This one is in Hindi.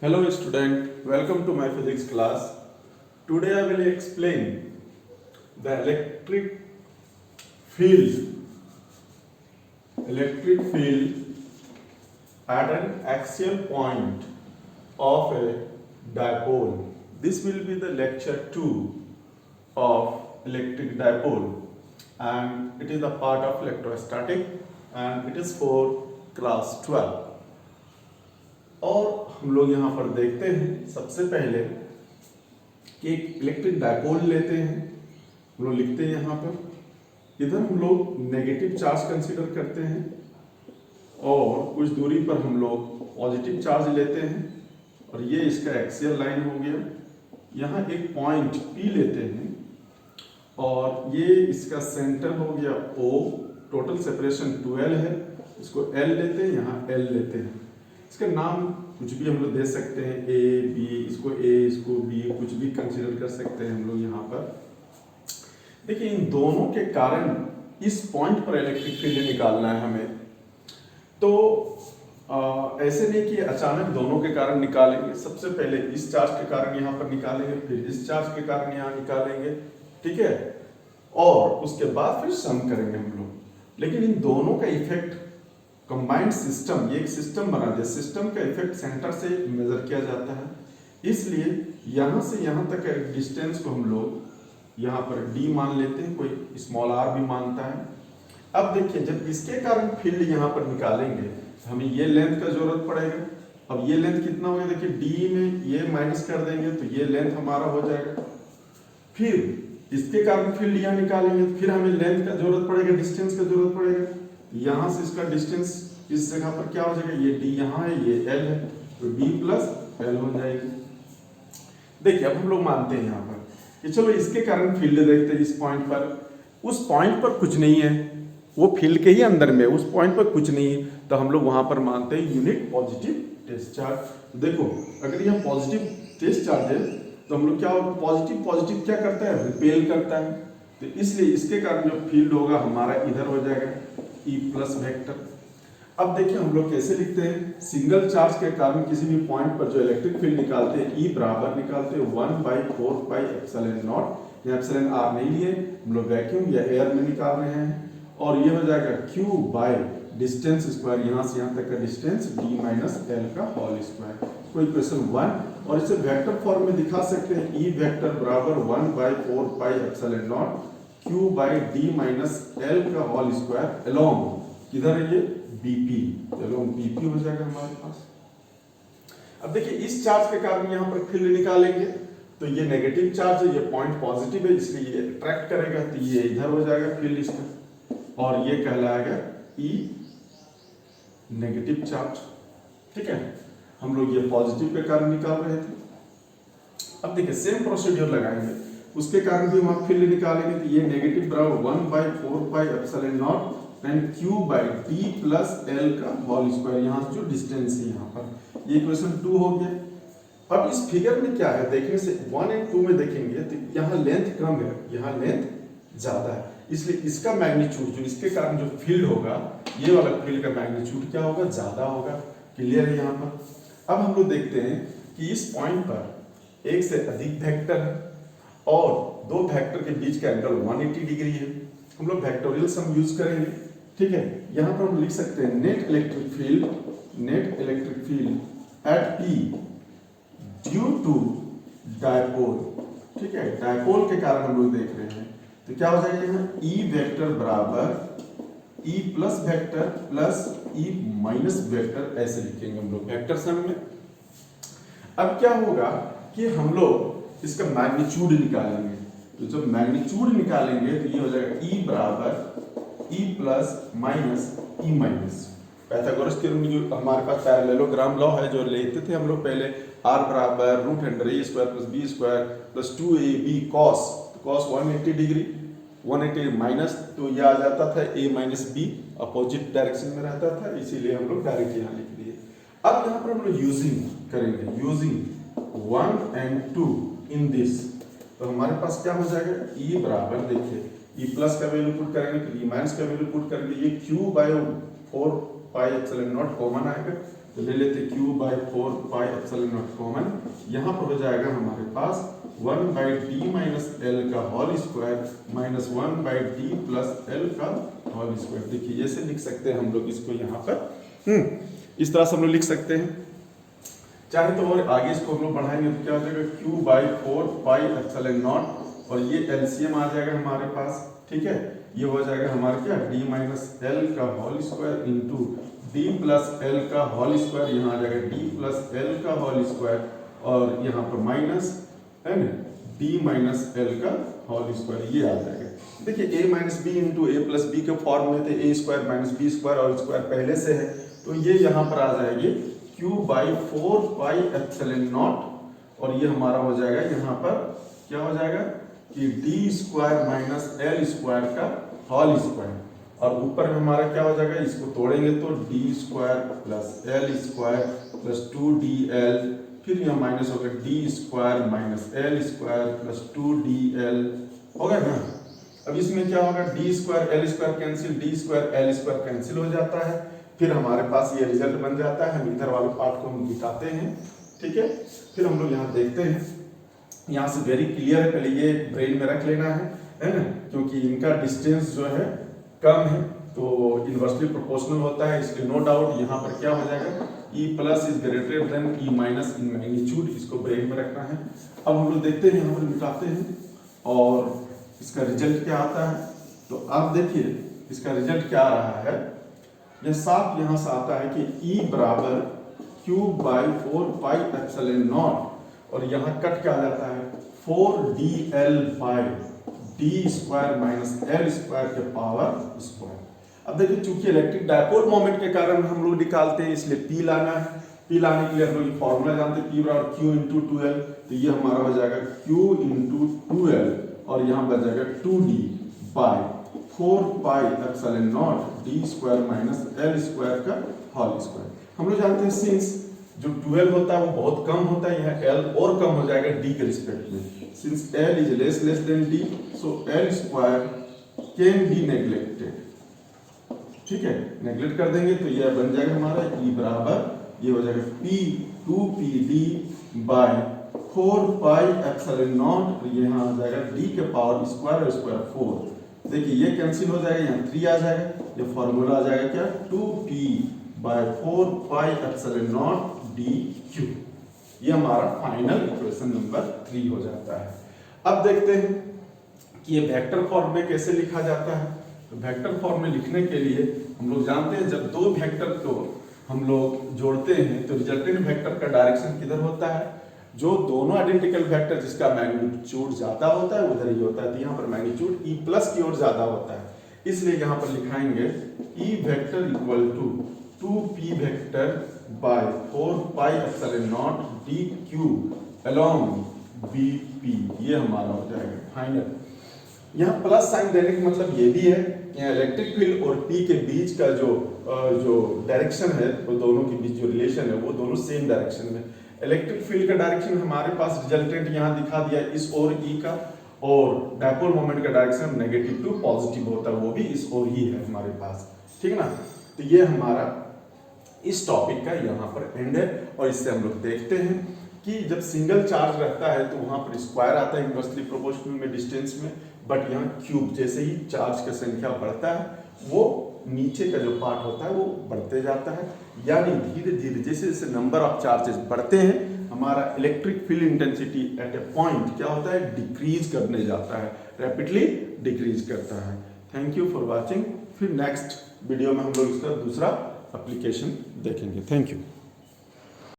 Hello student, welcome to my physics class. Today I will explain the field, electric field at an axial point of a dipole. This will be the lecture 2 of electric dipole and it is a part of electrostatic and it is for class 12. और हम लोग यहाँ पर देखते हैं सबसे पहले कि एक इलेक्ट्रिक डायपोल लेते हैं। हम लोग लिखते हैं यहाँ पर, इधर हम लोग नेगेटिव चार्ज कंसीडर करते हैं और कुछ दूरी पर हम लोग पॉजिटिव चार्ज लेते हैं और ये इसका एक्सियल लाइन हो गया। यहाँ एक पॉइंट P लेते हैं और ये इसका सेंटर हो गया O, टोटल सेपरेशन 12 है, इसको L लेते हैं, यहाँ L लेते हैं। इसका नाम कुछ भी हम लोग दे सकते हैं, A, B, इसको A, इसको B, कुछ भी कंसीडर कर सकते हैं हम लोग यहाँ पर। देखिए इन दोनों के कारण इस पॉइंट पर इलेक्ट्रिक फील्ड निकालना है हमें। तो ऐसे नहीं कि अचानक दोनों के कारण निकालेंगे। सबसे पहले इस चार्ज के कारण यहाँ पर निकालेंगे, फिर इस चार्ज के कारण यहाँ निकालेंगे, ठीक है, और उसके बाद फिर सम करेंगे हम लोग। लेकिन इन दोनों का इफेक्ट कंबाइंड सिस्टम, ये एक सिस्टम बना दिया, सिस्टम का इफेक्ट सेंटर से मेजर किया जाता है। इसलिए यहाँ से यहाँ तक डिस्टेंस को हम लोग यहाँ पर d मान लेते हैं, कोई स्मॉल r भी मानता है। अब देखिए जब इसके कारण फील्ड यहाँ पर निकालेंगे तो हमें ये लेंथ का जरूरत पड़ेगा। अब ये लेंथ कितना हो गया, देखिए d में ये माइनस कर देंगे तो ये लेंथ हमारा हो जाएगा। फिर इसके कारण फील्ड यहाँ निकालेंगे तो फिर हमें लेंथ का जरूरत पड़ेगा, डिस्टेंस का जरूरत पड़ेगा। यहाँ से इसका डिस्टेंस इस जगह पर क्या हो जाएगा, ये d यहाँ है, ये l है, तो d प्लस l हो जाएगी। देखिए अब हम लोग मानते हैं यहाँ पर कि चलो इसके कारण फील्ड देखते हैं इस पॉइंट पर। उस पॉइंट पर कुछ नहीं है, वो फील्ड के ही अंदर में, उस पॉइंट पर कुछ नहीं है, तो हम लोग वहां पर मानते हैं यूनिट पॉजिटिव टेस्ट चार्ज। देखो अगर यह पॉजिटिव टेस्ट चार्ज है तो हम लोग क्या होगा, पॉजिटिव पॉजिटिव क्या करता है, रिपेल करता है। तो इसलिए इसके कारण जो फील्ड होगा हमारा इधर हो जाएगा E प्लस वेक्टर। अब देखिए हम लोग कैसे लिखते हैं, सिंगल चार्ज के कारण किसी भी पॉइंट पर जो इलेक्ट्रिक फील्ड निकालते हैं E बराबर निकालते हैं 1/4 पाई एप्सिलॉन नॉट। यहाँ एप्सिलॉन r नहीं लिए, हम लोग वैक्यूम या एयर में निकाल रहे हैं, और ये हो जाएगा Q बाय डिस्टेंस स्क्वायर, यहाँ से यहाँ तक का डिस्टेंस d माइनस l का होल स्क्वायर। कोई इक्वेशन 1, और इसे वेक्टर फॉर्म में दिखा सकते हैं, E वेक्टर बराबर 1/4 पाई epsilon not Q by d minus l का होल स्क्वायर अलोंग किधर है ये BP, अलोंग BP हो जाएगा हमारे पास। अब देखिए इस चार्ज के कारण यहाँ पर फील्ड निकालेंगे तो ये नेगेटिव चार्ज है, ये पॉइंट पॉजिटिव है, इसलिए ये अट्रैक्ट करेगा तो ये इधर हो जाएगा फील्ड इसका, और ये कहलाएगा E नेगेटिव चार्ज, ठीक है। हम लोग ये पॉजिटिव के कारण निकाल रहे थे। अब देखिए सेम प्रोसीड्यूर लगाएंगे, उसके कारण भी वहां फील्ड निकालेंगे तो ये नेगेटिव बराबर 1/4 पाई epsilon not and Q by d plus l का होल स्क्वायर, यहाँ से जो डिस्टेंस है यहाँ पर, ये इक्वेशन 2 हो गया। अब इस फिगर में क्या है, देखने से 1 और 2 में देखेंगे तो यहाँ लेंथ कम है, यहाँ लेंथ ज्यादा है, इसलिए इसका मैग्नीट्यूड जो इसके कारण जो फील्ड होगा, ये वाला फील्ड का मैग्नीट्यूड क्या होगा, ज्यादा होगा। क्लियर है यहाँ पर। अब हम लोग देखते हैं कि इस पॉइंट पर एक से अधिक वेक्टर है और दो वेक्टर के बीच का एंगल 180 डिग्री है। हम लोग वेक्टोरियल सम यूज करेंगे, ठीक है। यहाँ पर हम लिख सकते हैं net electric field at P due to dipole, ठीक है। डायपोल के कारण हम लोग देख रहे हैं तो क्या हो जाएगा, यहाँ E वेक्टर बराबर E plus vector plus E minus vector, ऐसे लिखेंगे हम लोग वेक्टर सम में। अब क्या होगा कि हम लोग इसका मैग्नीट्यूड निकालेंगे, तो जब मैग्नीट्यूड निकालेंगे तो ये हो जाएगा E बराबर E plus minus E minus. Pythagoras theorem हमारे पास पैरेललोग्राम लॉ है जो लेते थे हम लोग पहले, R बराबर root under A square plus B square plus 2AB cos, cos 180 degree, 180 minus, तो ये आ जाता था A minus B, opposite direction में रहता था, इसीलिए हम लोग डायरेक्ट यहाँ लिख दिए। अब यहाँ पर हम लोग यूजिंग करेंगे, यूजिंग 1 and 2 इन दिस, तो हमारे पास क्या हो जाएगा, E बराबर देखिए E प्लस का वैल्यू पुट करेंगे, फिर E माइनस का वैल्यू पुट करेंगे, ये Q by 4 pi epsilon naught common आएगा, तो ले लेते q/4πε0 कॉमन, यहाँ पर हो जाएगा हमारे पास 1/d माइनस एल का whole square minus 1/d plus L का होल स्क्वायर। देखिए ऐसे लिख सकते हैं हम लोग इसको यहाँ पर, इस तरह से हम लोग लिख सकते हैं। चाहे तो और आगे इसको हम लोग बढ़ाएंगे तो क्या हो जाएगा q/4πε0 और ये एलसीएम आ जाएगा हमारे पास, ठीक है। ये हो जाएगा हमारे क्या d माइनस एल का whole square into d plus L का होल स्क्वायर, यहाँ आ जाएगा d प्लस एल का होल स्क्वायर और यहाँ पर माइनस है ना d माइनस एल का होल स्क्वायर, ये आ जाएगा। देखिए a minus B into A plus B के फॉर्म में थे, a square minus B square और स्क्वायर पहले से है, तो ये यहाँ पर आ जाएगी q/4πε0 और ये हमारा हो जाएगा यहाँ पर क्या हो जाएगा कि d square minus L square का होल स्क्वायर और ऊपर में हमारा क्या हो जाएगा, इसको तोड़ेंगे तो d square plus L square plus 2dl, फिर यह माइनस होगा d square minus L square plus 2dl होगा ना। अब इसमें क्या होगा, d square L square cancel, d square L square cancel हो जाता है, फिर हमारे पास ये रिजल्ट बन जाता है। हम इधर वाले पार्ट को हम दिखाते हैं, ठीक है। फिर हम लोग यहाँ देखते हैं, यहाँ से वेरी क्लियर है, पहले ये ब्रेन में रख लेना है ना, क्योंकि इनका डिस्टेंस जो है कम है तो इनवर्सली प्रोपोर्शनल होता है, इसलिए नो डाउट यहाँ पर क्या हो जाएगा e plus is greater than e minus in magnitude, इसको ब्रेन में रखना है। अब हम लोग देखते हैं, यहाँ पर मिटाते हैं और इसका रिजल्ट क्या आता है। तो आप देखिए इसका रिजल्ट क्या आ रहा है, यह साफ यहाँ से आता है कि e बराबर q/4πε0 और यहाँ कट क्या आ जाता है 4dl/d square minus L square के पावर स्क्वायर। अब देखिए चूंकि इलेक्ट्रिक डायपोल मोमेंट के कारण हम लोग निकालते हैं, इसलिए P लाना है। P लाने के लिए हम लोग फॉर्मूला जानते हैं, P बराबर q इंटू 2l, तो ये हमारा हो जाएगा q इंटू 2l और यहाँ बच जाएगा 2d by 4πε0 d square minus L square का होल स्क्वायर। हम लोग जानते हैं सिंस जो 12 होता है वो बहुत कम होता है, यहाँ L और कम हो जाएगा D के रिस्पेक्ट में, since L is less than D, so L square can be neglected, ठीक है। नेग्लेक्ट कर देंगे तो यह बन जाएगा हमारा E बराबर, ये हो जाएगा P 2PD बाय 4πε0, यहाँ आ जाएगा D के पावर स्क्वायर और स्क्वायर 4। देखिए ये कैंसिल हो जाएगा, यहाँ 3 आ जाएगा, ये फॉर्मूला आ जाएगा क्या 2P बाय 4πε0 dq। ये हमारा फाइनल इक्वेशन नंबर 3 हो जाता है। अब देखते हैं कि ये वेक्टर फॉर्म में कैसे लिखा जाता है। तो वेक्टर फॉर्म में लिखने के लिए हम लोग जानते हैं जब दो वेक्टर को हम लोग जोड़ते हैं तो रिजल्टेंट वेक्टर का डायरेक्शन किधर होता है, जो दोनों आइडेंटिकल वेक्टर जिसका मैग्नीट्यूड ज्यादा होता है उधर ही होता है। तो यहाँ पर मैग्नीट्यूड E प्लस की ओर ज्यादा होता है, इसलिए यहाँ पर लिखाएंगे E vector equal to 2p vector by 4πε0 dq along bp, ये हमारा हो जाएगा फाइनल। यहाँ प्लस साइन देने का मतलब ये भी है यहाँ इलेक्ट्रिक फील्ड और p के बीच का जो डायरेक्शन है, वो दोनों के बीच जो रिलेशन है वो दोनों सेम डायरेक्शन में। इलेक्ट्रिक फील्ड का डायरेक्शन हमारे पास रिजल्टेंट यहाँ दिखा दिया इस ओर E का, और डायपोल मोमेंट का डायरेक्शन नेगेटिव टू पॉजिटिव होता है, वो भी इस ओर ही है हमारे पास, ठीक ना। तो ये हमारा इस टॉपिक का यहाँ पर एंड है। और इससे हम लोग देखते हैं कि जब सिंगल चार्ज रहता है तो वहाँ पर स्क्वायर आता है इनवर्सली प्रोपोर्शनल में डिस्टेंस में, बट यहाँ क्यूब, जैसे ही चार्ज का संख्या बढ़ता है वो नीचे का जो पार्ट होता है वो बढ़ते जाता है, यानी धीरे धीरे जैसे जैसे नंबर ऑफ चार्जेस बढ़ते हैं हमारा electric field intensity at A point क्या होता है, डिक्रीज करने जाता है, रैपिडली डिक्रीज करता है। Thank you for watching. फिर नेक्स्ट वीडियो में हम लोग इसका दूसरा एप्लीकेशन देखेंगे। Thank you.